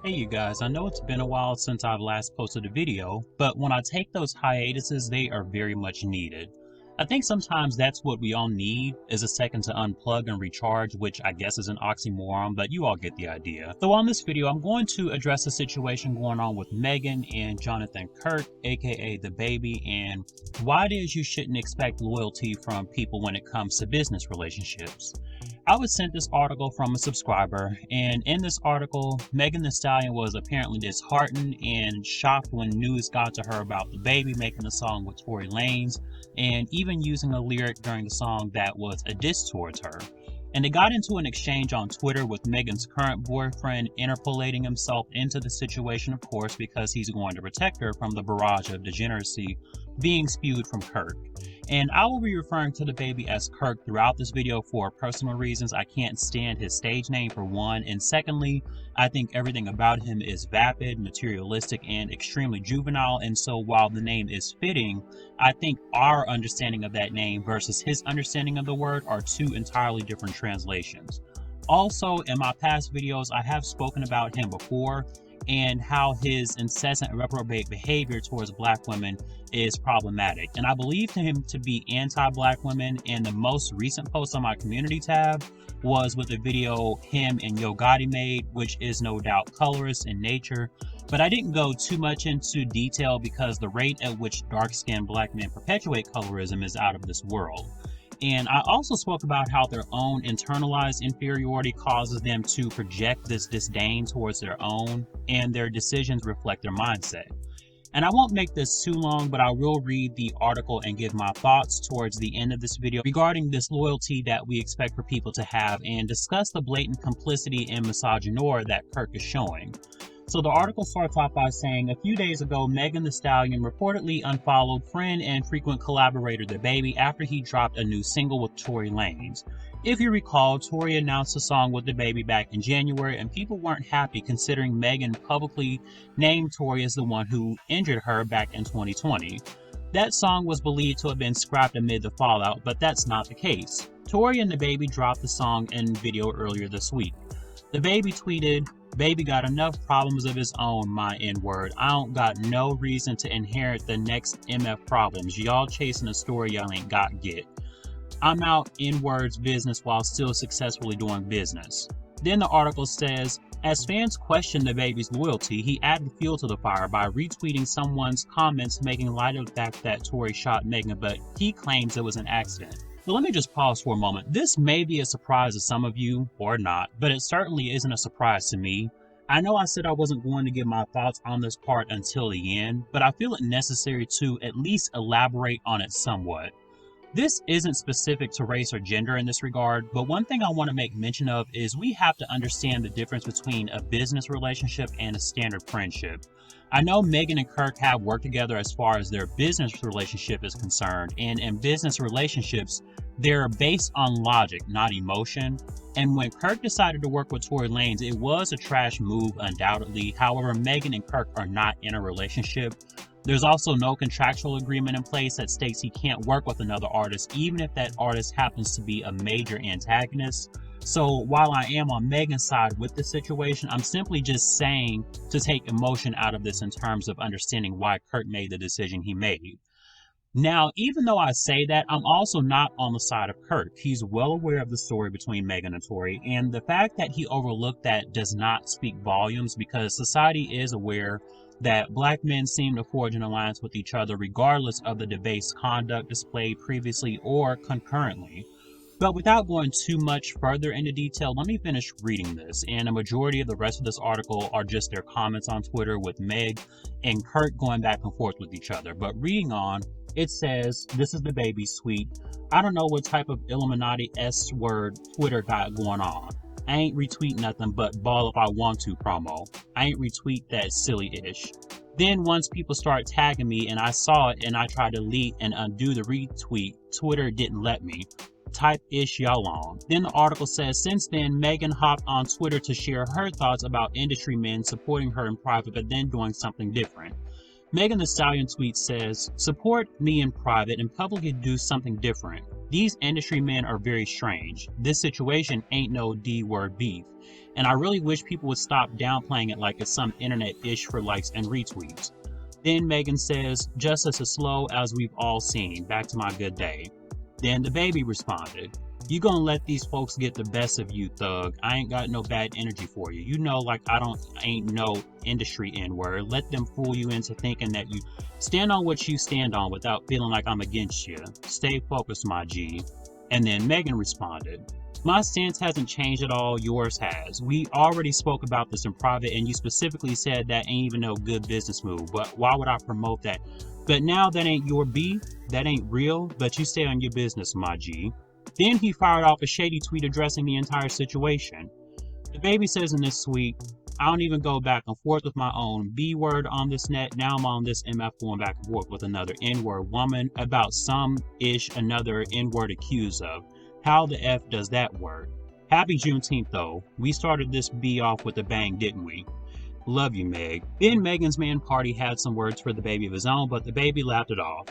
Hey you guys, I know it's been a while since I've last posted a video, but when I take those hiatuses, they are very much needed. I think sometimes that's what we all need, is a second to unplug and recharge, which I guess is an oxymoron, but you all get the idea. So on this video, I'm going to address the situation going on with Megan and Jonathan Kirk, aka the baby, and why it is you shouldn't expect loyalty from people when it comes to business relationships. I was sent this article from a subscriber, and in this article, Megan Thee Stallion was apparently disheartened and shocked when news got to her about the baby making a song with Tory Lanez, and even using a lyric during the song that was a diss towards her. And they got into an exchange on Twitter with Megan's current boyfriend interpolating himself into the situation, of course, because he's going to protect her from the barrage of degeneracy being spewed from Kirk. And I will be referring to the baby as Kirk throughout this video for personal reasons. I can't stand his stage name for one, and secondly, I think everything about him is vapid, materialistic, and extremely juvenile, and so while the name is fitting, I think our understanding of that name versus his understanding of the word are two entirely different translations. Also, in my past videos, I have spoken about him before, and how his incessant reprobate behavior towards black women is problematic. And I believe him to be anti-black women, and the most recent post on my community tab was with the video him and Yo Gotti made, which is no doubt colorist in nature. But I didn't go too much into detail because the rate at which dark-skinned black men perpetuate colorism is out of this world. And I also spoke about how their own internalized inferiority causes them to project this disdain towards their own, and their decisions reflect their mindset. And I won't make this too long, but I will read the article and give my thoughts towards the end of this video regarding this loyalty that we expect for people to have, and discuss the blatant complicity and misogynoir that Kirk is showing. So the article starts off by saying, a few days ago, Megan Thee Stallion reportedly unfollowed friend and frequent collaborator The Baby after he dropped a new single with Tory Lanez. If you recall, Tory announced a song with The Baby back in January, and people weren't happy considering Megan publicly named Tory as the one who injured her back in 2020. That song was believed to have been scrapped amid the fallout, but that's not the case. Tory and The Baby dropped the song and video earlier this week. The Baby tweeted, "Baby got enough problems of his own, my N-word. I don't got no reason to inherit the next MF problems. Y'all chasing a story y'all ain't got get. I'm out N-word's business while still successfully doing business." Then the article says, as fans question the baby's loyalty, he added fuel to the fire by retweeting someone's comments making light of the fact that Tory shot Megan, but he claims it was an accident. But let me just pause for a moment. This may be a surprise to some of you, or not, but it certainly isn't a surprise to me. I know I said I wasn't going to give my thoughts on this part until the end, but I feel it necessary to at least elaborate on it somewhat. This isn't specific to race or gender in this regard, but one thing I want to make mention of is we have to understand the difference between a business relationship and a standard friendship. I know Megan and Kirk have worked together as far as their business relationship is concerned, and in business relationships, they're based on logic, not emotion. And when Kirk decided to work with Tory Lanez, it was a trash move, undoubtedly. However, Megan and Kirk are not in a relationship. There's also no contractual agreement in place that states he can't work with another artist, even if that artist happens to be a major antagonist. So while I am on Megan's side with this situation, I'm simply just saying to take emotion out of this in terms of understanding why Kirk made the decision he made. Now, even though I say that, I'm also not on the side of Kirk. He's well aware of the story between Megan and Tory, and the fact that he overlooked that does not speak volumes, because society is aware that black men seem to forge an alliance with each other regardless of the debased conduct displayed previously or concurrently. But without going too much further into detail, let me finish reading this. And a majority of the rest of this article are just their comments on Twitter with Meg and Kirk going back and forth with each other. But reading on, it says, this is the baby's tweet. "I don't know what type of Illuminati S-word Twitter got going on. I ain't retweet nothing but ball if I want to promo. I ain't retweet that silly-ish. Then once people start tagging me and I saw it and I tried to delete and undo the retweet, Twitter didn't let me. Type ish y'all on." Then the article says, since then, Megan hopped on Twitter to share her thoughts about industry men supporting her in private but then doing something different. Megan Thee Stallion tweet says, "Support me in private and publicly do something different. These industry men are very strange. This situation ain't no D-word beef. And I really wish people would stop downplaying it like it's some internet ish for likes and retweets. Then Megan says, justice is slow as we've all seen. Back to my good day. Then the baby responded, you gonna let these folks get the best of you, thug. I ain't got no bad energy for you. You know, like I ain't no industry N-word. Let them fool you into thinking that you stand on what you stand on without feeling like I'm against you. Stay focused, my G. And then Megan responded, my stance hasn't changed at all, yours has. We already spoke about this in private and you specifically said that ain't even no good business move, but why would I promote that? But now that ain't your beef, that ain't real, but you stay on your business, my G. Then he fired off a shady tweet addressing the entire situation. The baby says in this tweet, I don't even go back and forth with my own B-word on this net. Now I'm on this MF going back and forth with another N-word woman about some-ish another N-word accused of. How the F does that work? Happy Juneteenth though. We started this B off with a bang, didn't we? Love you, Meg. Then Megan's man party had some words for the baby of his own, but the baby laughed it off.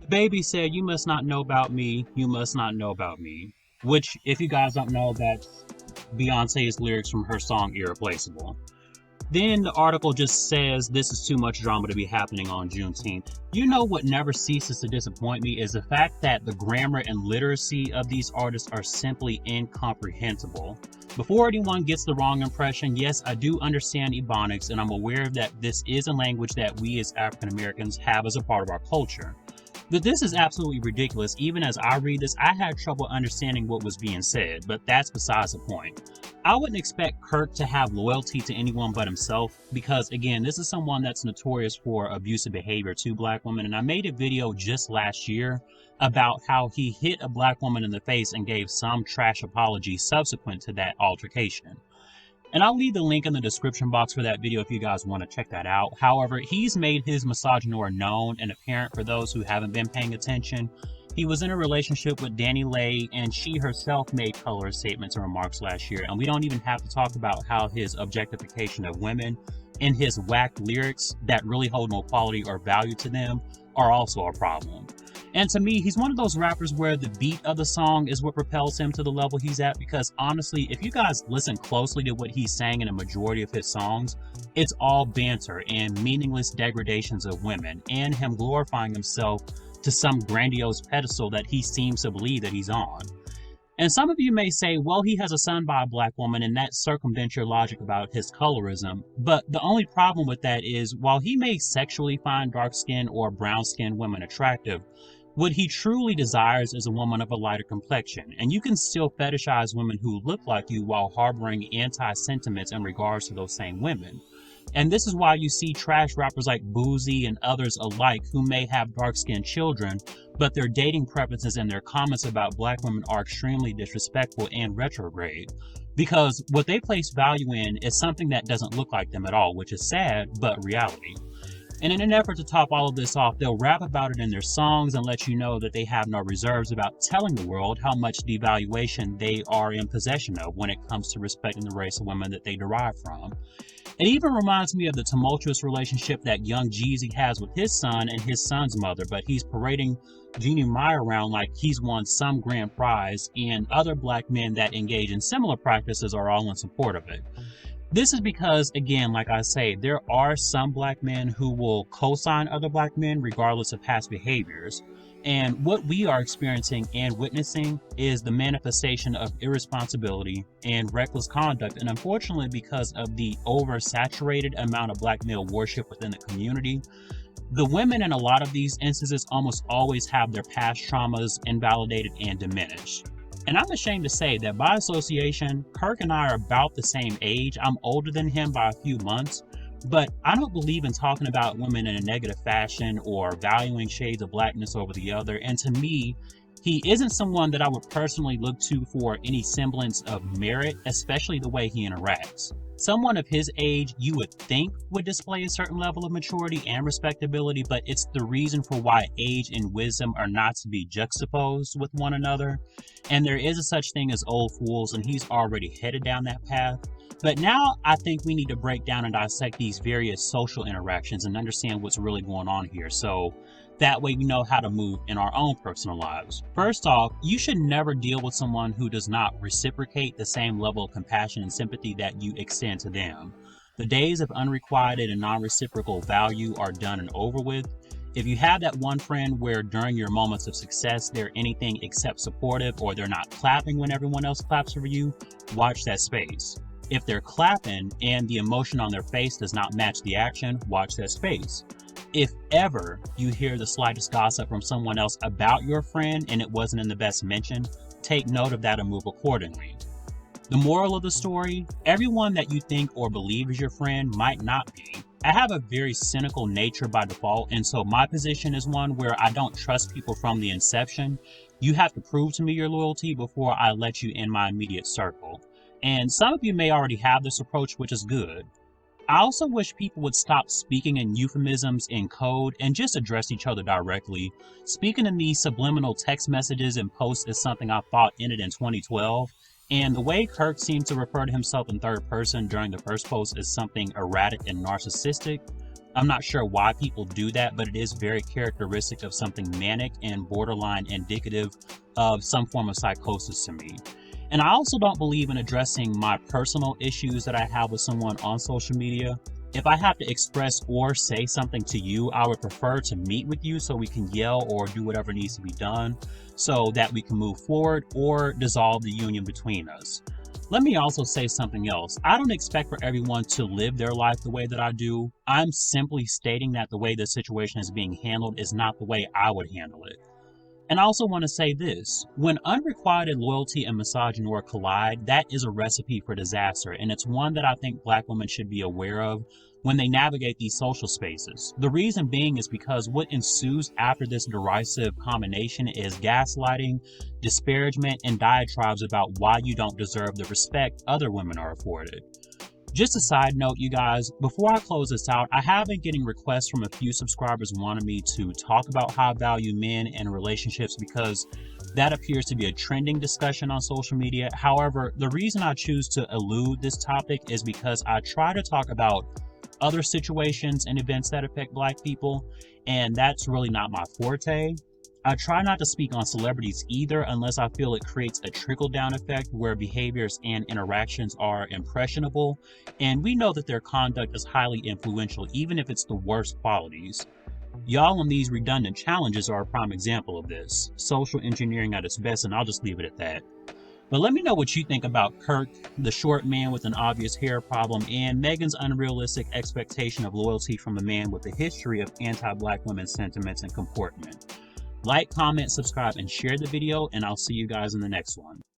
The baby said, you must not know about me, you must not know about me. Which, if you guys don't know, that's Beyonce's lyrics from her song Irreplaceable. Then the article just says this is too much drama to be happening on Juneteenth. You know what never ceases to disappoint me is the fact that the grammar and literacy of these artists are simply incomprehensible. Before anyone gets the wrong impression, yes, I do understand Ebonics and I'm aware that this is a language that we as African Americans have as a part of our culture. But this is absolutely ridiculous. Even as I read this, I had trouble understanding what was being said, but that's besides the point. I wouldn't expect Kirk to have loyalty to anyone but himself because, again, this is someone that's notorious for abusive behavior to black women. And I made a video just last year about how he hit a black woman in the face and gave some trash apology subsequent to that altercation. And I'll leave the link in the description box for that video if you guys want to check that out. However, he's made his misogynoir known and apparent for those who haven't been paying attention. He was in a relationship with Danny Lay, and she herself made colorist statements and remarks last year. And we don't even have to talk about how his objectification of women and his whack lyrics that really hold no quality or value to them are also a problem. And to me, he's one of those rappers where the beat of the song is what propels him to the level he's at, because honestly, if you guys listen closely to what he's saying in a majority of his songs, it's all banter and meaningless degradations of women and him glorifying himself to some grandiose pedestal that he seems to believe that he's on. And some of you may say, well, he has a son by a black woman and that circumvents your logic about his colorism. But the only problem with that is, while he may sexually find dark-skinned or brown-skinned women attractive, what he truly desires is a woman of a lighter complexion. And you can still fetishize women who look like you while harboring anti-sentiments in regards to those same women. And this is why you see trash rappers like Boozy and others alike who may have dark-skinned children, but their dating preferences and their comments about black women are extremely disrespectful and retrograde. Because what they place value in is something that doesn't look like them at all, which is sad, but reality. And in an effort to top all of this off, they'll rap about it in their songs and let you know that they have no reserves about telling the world how much devaluation they are in possession of when it comes to respecting the race of women that they derive from. It even reminds me of the tumultuous relationship that young Jeezy has with his son and his son's mother, but he's parading Unrequited around like he's won some grand prize, and other black men that engage in similar practices are all in support of it. This is because, again, like I say, there are some black men who will co-sign other black men regardless of past behaviors. And what we are experiencing and witnessing is the manifestation of irresponsibility and reckless conduct. And unfortunately, because of the oversaturated amount of black male worship within the community, the women in a lot of these instances almost always have their past traumas invalidated and diminished. And I'm ashamed to say that by association, Kirk and I are about the same age. I'm older than him by a few months, but I don't believe in talking about women in a negative fashion or valuing shades of blackness over the other. And to me, he isn't someone that I would personally look to for any semblance of merit, especially the way he interacts. Someone of his age, you would think, would display a certain level of maturity and respectability, but it's the reason for why age and wisdom are not to be juxtaposed with one another. And there is a such thing as old fools, and he's already headed down that path. But now I think we need to break down and dissect these various social interactions and understand what's really going on here. So That way we know how to move in our own personal lives. First off, you should never deal with someone who does not reciprocate the same level of compassion and sympathy that you extend to them. The days of unrequited and non-reciprocal value are done and over with. If you have that one friend where during your moments of success they're anything except supportive, or they're not clapping when everyone else claps for you, watch that space. If they're clapping and the emotion on their face does not match the action, watch that space. If ever you hear the slightest gossip from someone else about your friend and it wasn't in the best mention, take note of that and move accordingly. The moral of the story: everyone that you think or believe is your friend might not be. I have a very cynical nature by default, and so my position is one where I don't trust people from the inception. You have to prove to me your loyalty before I let you in my immediate circle. And some of you may already have this approach, which is good. I also wish people would stop speaking in euphemisms in code and just address each other directly. Speaking in these subliminal text messages and posts is something I thought ended in 2012. And the way Kirk seemed to refer to himself in third person during the first post is something erratic and narcissistic. I'm not sure why people do that, but it is very characteristic of something manic and borderline indicative of some form of psychosis to me. And I also don't believe in addressing my personal issues that I have with someone on social media. If I have to express or say something to you, I would prefer to meet with you so we can yell or do whatever needs to be done so that we can move forward or dissolve the union between us. Let me also say something else. I don't expect for everyone to live their life the way that I do. I'm simply stating that the way the situation is being handled is not the way I would handle it. And I also want to say this: when unrequited loyalty and misogynoir collide, that is a recipe for disaster, and it's one that I think Black women should be aware of when they navigate these social spaces. The reason being is because what ensues after this derisive combination is gaslighting, disparagement, and diatribes about why you don't deserve the respect other women are afforded. Just a side note, you guys, before I close this out, I have been getting requests from a few subscribers wanting me to talk about how I value men and relationships because that appears to be a trending discussion on social media. However, the reason I choose to elude this topic is because I try to talk about other situations and events that affect Black people, and that's really not my forte. I try not to speak on celebrities either unless I feel it creates a trickle-down effect where behaviors and interactions are impressionable, and we know that their conduct is highly influential even if it's the worst qualities. Y'all on these redundant challenges are a prime example of this. Social engineering at its best, and I'll just leave it at that. But let me know what you think about Kirk, the short man with an obvious hair problem, and Meghan's unrealistic expectation of loyalty from a man with a history of anti-Black women sentiments and comportment. Like, comment, subscribe, and share the video, and I'll see you guys in the next one.